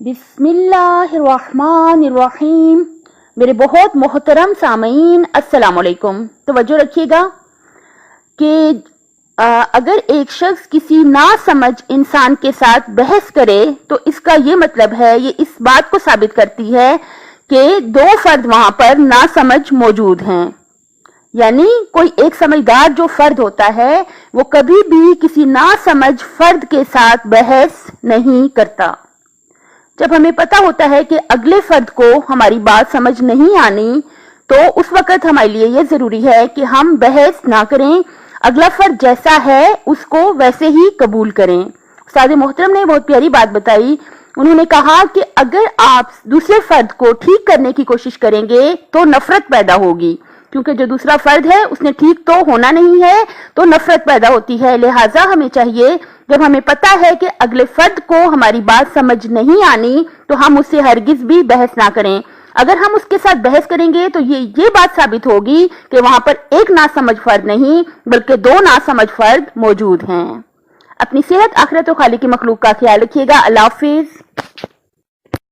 बिस्मिल्लाहिर्रहमानिर्रहीम। मेरे बहुत मोहतरम सामीन, अस्सलाम वालेकुम। तवज्जो रखिएगा कि अगर एक शख्स किसी नासमझ इंसान के साथ बहस करे तो इसका ये मतलब है, ये इस बात को साबित करती है कि दो फर्द वहां पर नासमझ मौजूद हैं। यानी कोई एक समझदार जो फर्द होता है वो कभी भी किसी नासमझ फर्द के साथ बहस नहीं करता। जब हमें पता होता है कि अगले फर्द को हमारी बात समझ नहीं आनी, तो उस वक्त हमारे लिए यह जरूरी है कि हम बहस ना करें, अगला फर्द जैसा है उसको वैसे ही कबूल करें। उस्ताद मोहतरम ने बहुत प्यारी बात बताई। उन्होंने कहा कि अगर आप दूसरे फर्द को ठीक करने की कोशिश करेंगे तो नफरत पैदा होगी, क्योंकि जो दूसरा फर्द है उसने ठीक तो होना नहीं है, तो नफरत पैदा होती है। लिहाजा हमें चाहिए, जब हमें पता है कि अगले फर्द को हमारी बात समझ नहीं आनी, तो हम उससे हरगिज भी बहस ना करें। अगर हम उसके साथ बहस करेंगे तो ये बात साबित होगी कि वहां पर एक नासमझ फर्द नहीं बल्कि दो नासमझ फर्द मौजूद हैं। अपनी सेहत, आखिरत और खालिक की मखलूक का ख्याल रखिएगा। अल्लाह हाफिज।